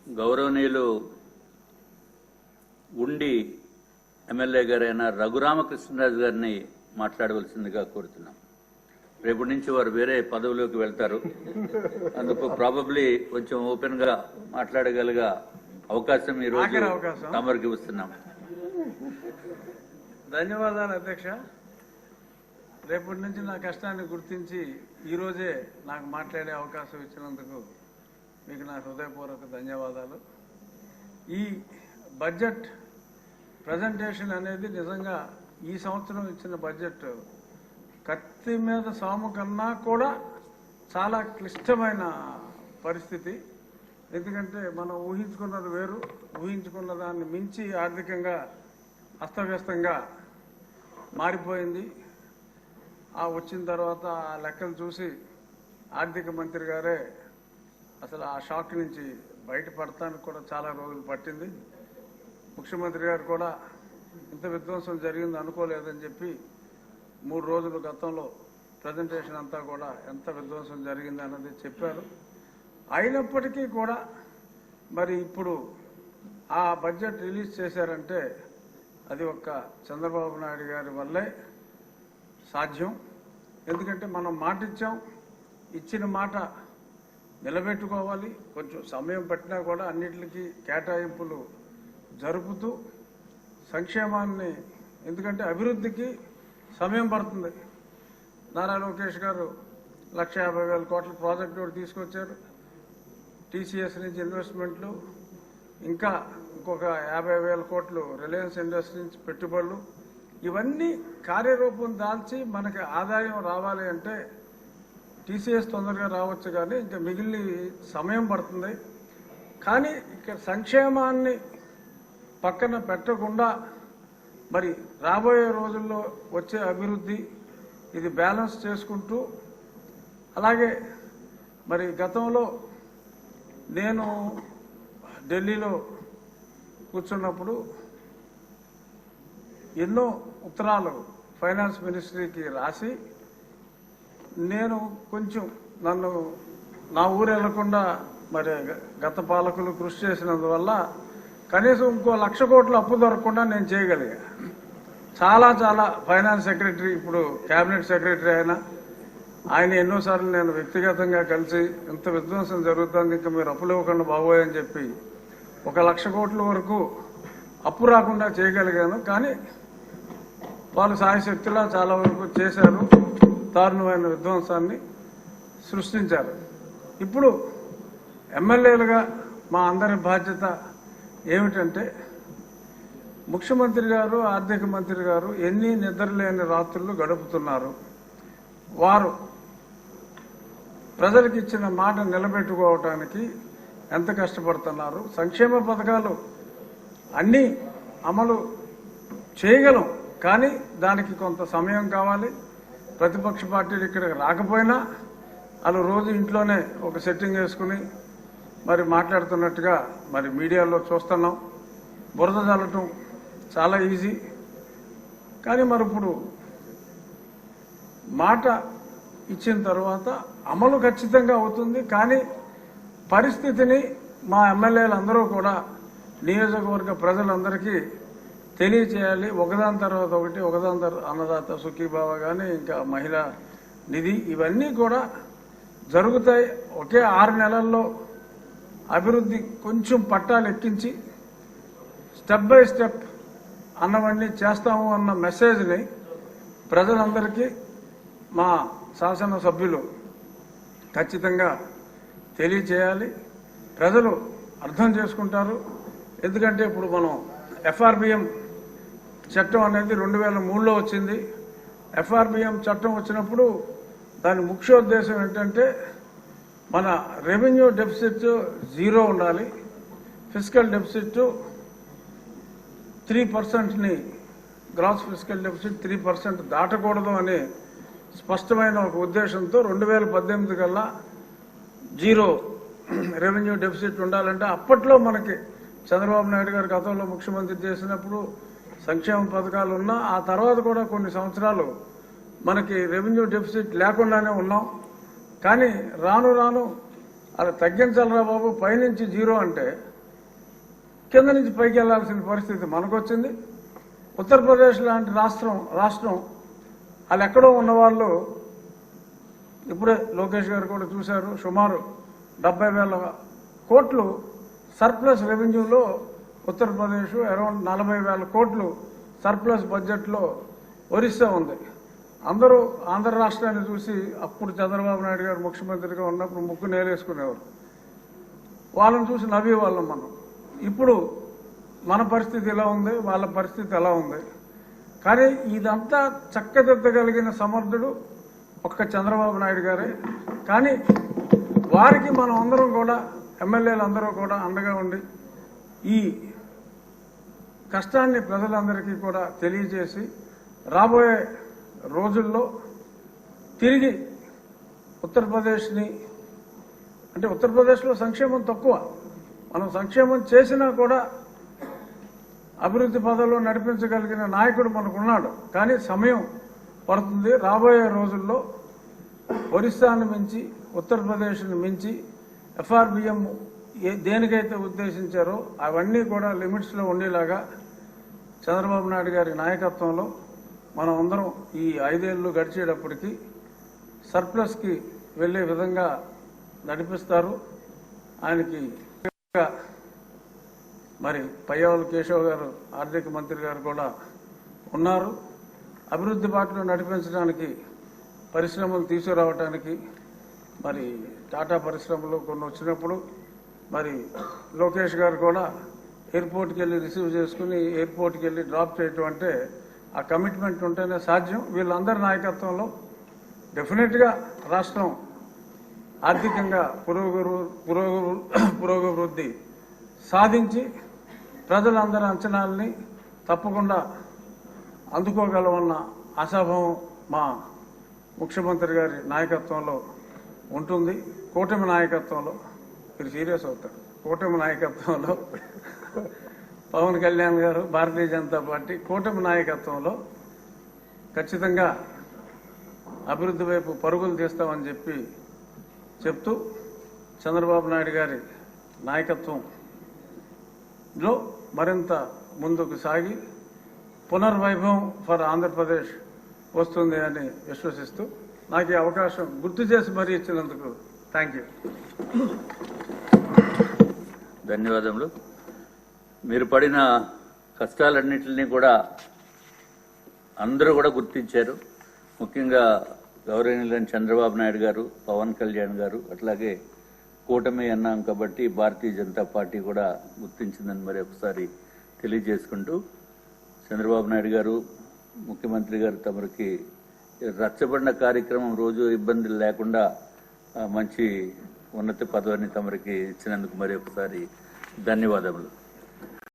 గౌరవనీయులు ఉండి ఎమ్మెల్యే గారైన రఘురామకృష్ణరాజు గారిని మాట్లాడవలసిందిగా కోరుతున్నాం. రేపటి నుంచి వారు వేరే పదవిలోకి వెళ్తారు. అందుకు ప్రాబబ్లీ కొంచెం ఓపెన్ గా మాట్లాడగలిగే అవకాశం ఈ రోజు తమరికి ఇస్తున్నాం. ధన్యవాదాలు అధ్యక్ష. రేపటి నుంచి నా కష్టాన్ని గుర్తించి ఈరోజే నాకు మాట్లాడే అవకాశం ఇచ్చినందుకు మీకు నా హృదయపూర్వక ధన్యవాదాలు. ఈ బడ్జెట్ ప్రజెంటేషన్ అనేది నిజంగా ఈ సంవత్సరం ఇచ్చిన బడ్జెట్ కత్తి మీద సాము కన్నా కూడా చాలా క్లిష్టమైన పరిస్థితి. ఎందుకంటే మనం ఊహించుకున్నది వేరు, ఊహించుకున్న దాన్ని మించి ఆర్థికంగా అస్తవ్యస్తంగా మారిపోయింది. వచ్చిన తర్వాత ఆ లెక్కలు చూసి ఆర్థిక మంత్రి గారే అసలు ఆ షాక్ నుంచి బయటపడటానికి కూడా చాలా రోజులు పట్టింది. ముఖ్యమంత్రి గారు కూడా ఇంత విధ్వంసం జరిగింది అనుకోలేదని చెప్పి 3 రోజుల గతంలో ప్రజెంటేషన్ అంతా కూడా ఎంత విధ్వంసం జరిగింది అన్నది చెప్పారు. అయినప్పటికీ కూడా మరి ఇప్పుడు ఆ బడ్జెట్ రిలీజ్ చేశారంటే అది ఒక్క చంద్రబాబు నాయుడు గారి వల్లే సాధ్యం. ఎందుకంటే మనం మాట ఇచ్చాం, ఇచ్చిన మాట నిలబెట్టుకోవాలి. కొంచెం సమయం పట్టినా కూడా అన్నిటికీ కేటాయింపులు జరుపుతూ సంక్షేమాన్ని, ఎందుకంటే అభివృద్ధికి సమయం పడుతుంది. నారా లోకేష్ గారు 1,50,000 కోట్ల ప్రాజెక్టు కూడా తీసుకొచ్చారు. టీసీఎస్ నుంచి ఇన్వెస్ట్మెంట్లు, ఇంకా ఇంకొక 50,000 కోట్లు రిలయన్స్ ఇండస్ట్రీ నుంచి పెట్టుబడులు, ఇవన్నీ కార్యరూపం దాల్చి మనకి ఆదాయం రావాలి అంటే టీసీఎస్ తొందరగా రావచ్చు, కానీ ఇంకా మిగిలిన సమయం పడుతుంది. కానీ ఇక్కడ సంక్షేమాన్ని పక్కన పెట్టకుండా మరి రాబోయే రోజుల్లో వచ్చే అభివృద్ధి ఇది బ్యాలెన్స్ చేసుకుంటూ, అలాగే మరి గతంలో నేను ఢిల్లీలో కూర్చున్నప్పుడు ఎన్నో ఉత్తరాలు ఫైనాన్స్ మినిస్ట్రీకి రాసి నేను కొంచెం నా ఊరు వెళ్లకుండా మరి గత పాలకులు కృషి చేసినందువల్ల కనీసం ఇంకో 1,00,000 కోట్ల అప్పు దొరకకుండా నేను చేయగలిగా. చాలా ఫైనాన్స్ సెక్రటరీ, ఇప్పుడు కేబినెట్ సెక్రటరీ ఆయన ఎన్నోసార్లు నేను వ్యక్తిగతంగా కలిసి ఇంత విధ్వంసం జరుగుతుంది, ఇంకా మీరు అప్పులు ఇవ్వకుండా బాగోయని చెప్పి 1,00,000 కోట్ల వరకు అప్పు రాకుండా చేయగలిగాను. కానీ వాళ్ళు సాయశక్తిలా చాలా వరకు చేశారు, దారుణమైన విధ్వంసాన్ని సృష్టించారు. ఇప్పుడు ఎమ్మెల్యేలుగా మా అందరి బాధ్యత ఏమిటంటే, ముఖ్యమంత్రి గారు, ఆర్థిక మంత్రి గారు ఎన్ని నిద్రలేని రాత్రులు గడుపుతున్నారు. వారు ప్రజలకు ఇచ్చిన మాట నిలబెట్టుకోవటానికి ఎంత కష్టపడుతున్నారు. సంక్షేమ పథకాలు అన్నీ అమలు చేయగలం, కానీ దానికి కొంత సమయం కావాలి. ప్రతిపక్ష పార్టీలు ఇక్కడికి రాకపోయినా వాళ్ళు రోజు ఇంట్లోనే ఒక సెట్టింగ్ వేసుకుని మరి మాట్లాడుతున్నట్టుగా మరి మీడియాలో చూస్తున్నాం. బురద చల్లటం చాలా ఈజీ, కానీ మరి ఇప్పుడు మాట ఇచ్చిన తర్వాత అమలు ఖచ్చితంగా అవుతుంది. కానీ పరిస్థితిని మా ఎమ్మెల్యేలందరూ కూడా నియోజకవర్గ ప్రజలందరికీ తెలియచేయాలి. ఒకదాని తర్వాత ఒకటి, ఒకదాని తర్వాత అన్నదాత సుఖీభావ కానీ, ఇంకా మహిళా నిధి, ఇవన్నీ కూడా జరుగుతాయి. ఒకే 6 నెలల్లో అభివృద్ధి కొంచెం పట్టాలు ఎక్కించి స్టెప్ బై స్టెప్ అన్నవన్నీ చేస్తాము అన్న మెసేజ్ని ప్రజలందరికీ మా శాసనసభ్యులు ఖచ్చితంగా తెలియచేయాలి. ప్రజలు అర్థం చేసుకుంటారు. ఎందుకంటే ఇప్పుడు మనం ఎఫ్ఆర్బిఎం చట్టం అనేది 2003లో వచ్చింది. ఎఫ్ఆర్బిఎం చట్టం వచ్చినప్పుడు దాని ముఖ్యోద్దేశం ఏంటంటే మన రెవెన్యూ డెఫిసిట్ 0 ఉండాలి, ఫిస్కల్ డెఫిసిట్ 3%ని, గ్రాస్ ఫిస్కల్ డెఫిసిట్ 3% దాటకూడదు అనే స్పష్టమైన ఒక ఉద్దేశంతో 2018 కల్లా 0 రెవెన్యూ డెఫిసిట్ ఉండాలంటే, అప్పట్లో మనకి చంద్రబాబు నాయుడు గారు గతంలో ముఖ్యమంత్రి చేసినప్పుడు సంక్షేమ పథకాలు ఉన్నా, ఆ తర్వాత కూడా కొన్ని సంవత్సరాలు మనకి రెవెన్యూ డెఫిసిట్ లేకుండానే ఉన్నాం. కానీ రాను రాను అలా తగ్గించాలరా బాబు, పైనుంచి 0 అంటే కింద నుంచి పైకి వెళ్లాల్సిన పరిస్థితి మనకు వచ్చింది. ఉత్తరప్రదేశ్ లాంటి రాష్ట్రం వాళ్ళు ఎక్కడో ఉన్నవాళ్ళు ఇప్పుడే లోకేష్ గారు కూడా చూశారు, సుమారు 70,000 కోట్లు సర్ప్లస్ రెవెన్యూలో ఉత్తరప్రదేశ్, అరౌండ్ 40,000 కోట్లు సర్ప్లస్ బడ్జెట్లో ఒరిస్సా ఉంది. అందరూ ఆంధ్ర రాష్ట్రాన్ని చూసి అప్పుడు చంద్రబాబు నాయుడు గారు ముఖ్యమంత్రిగా ఉన్నప్పుడు ముక్కు నేలేసుకునేవారు. వాళ్ళని చూసి నవ్వేవాళ్ళం మనం. ఇప్పుడు మన పరిస్థితి ఎలా ఉంది, వాళ్ళ పరిస్థితి ఎలా ఉంది. కానీ ఇదంతా చక్కదిద్దగలిగిన సమర్థుడు ఒక్క చంద్రబాబు నాయుడు గారే. కానీ వారికి మనం అందరం కూడా, ఎమ్మెల్యేలు అందరూ కూడా అండగా ఉండి ఈ కష్టాన్ని ప్రజలందరికీ కూడా తెలియజేసి రాబోయే రోజుల్లో తిరిగి ఉత్తరప్రదేశ్ని, అంటే ఉత్తరప్రదేశ్లో సంక్షేమం తక్కువ, మనం సంక్షేమం చేసినా కూడా అభివృద్ధి పదంలో నడిపించగలిగిన నాయకుడు మనకున్నాడు. కానీ సమయం పడుతుంది. రాబోయే రోజుల్లో ఒరిస్సాను మించి, ఉత్తరప్రదేశ్ను మించి FRBM దేనికైతే ఉద్దేశించారో అవన్నీ కూడా లిమిట్స్లో ఉండేలాగా చంద్రబాబు నాయుడు గారి నాయకత్వంలో మనం అందరం ఈ 5 ఏళ్లు గడిచేటప్పటికి సర్ప్లస్కి వెళ్లే విధంగా నడిపిస్తారు. ఆయనకి మరి పయ్యావుల కేశవ్ గారు, ఆర్థిక మంత్రి గారు కూడా ఉన్నారు. అభివృద్ధి బాటలో నడిపించడానికి, పరిశ్రమలు తీసుకురావడానికి, మరి టాటా పరిశ్రమలు కొన్ని వచ్చినప్పుడు మరి లోకేష్ గారు కూడా ఎయిర్పోర్ట్కి వెళ్ళి రిసీవ్ చేసుకుని ఎయిర్పోర్ట్కి వెళ్ళి డ్రాప్ చేయటం అంటే ఆ కమిట్మెంట్ ఉంటేనే సాధ్యం. వీళ్ళందరి నాయకత్వంలో డెఫినెట్గా రాష్ట్రం ఆర్థికంగా పురోగవృద్ధి సాధించి ప్రజలందరి అంచనాలని తప్పకుండా అందుకోగలమన్న ఆశాభావం మా ముఖ్యమంత్రి గారి నాయకత్వంలో ఉంటుంది. కూటమి నాయకత్వంలో, మీరు సీరియస్ అవుతారు, కూటమి నాయకత్వంలో పవన్ కళ్యాణ్ గారు, భారతీయ జనతా పార్టీ కూటమి నాయకత్వంలో ఖచ్చితంగా అభివృద్ధి వైపు పరుగులు తీస్తామని చెప్తూ చంద్రబాబు నాయుడు గారి నాయకత్వంలో మరింత ముందుకు సాగి పునర్వైభవం ఫర్ ఆంధ్రప్రదేశ్ వస్తుంది అని విశ్వసిస్తూ నాకు ఈ అవకాశం గుర్తు చేసి మరీ ఇచ్చినందుకు థ్యాంక్ యూ. ధన్యవాదములు. మీరు పడిన కష్టాలన్నింటినీ కూడా అందరూ కూడా గుర్తించారు. ముఖ్యంగా గౌరవనీయులైన చంద్రబాబు నాయుడు గారు, పవన్ కళ్యాణ్ గారు, అట్లాగే కూటమి అన్నాం కాబట్టి భారతీయ జనతా పార్టీ కూడా గుర్తించిందని మరి ఒకసారి తెలియజేసుకుంటూ, చంద్రబాబు నాయుడు గారు, ముఖ్యమంత్రి గారు తమరికి రచ్చబండ కార్యక్రమం రోజు ఇబ్బందులు లేకుండా మంచి ఉన్నత పదవిని తమరికి ఇచ్చినందుకు మరి ఒకసారి ధన్యవాదములు.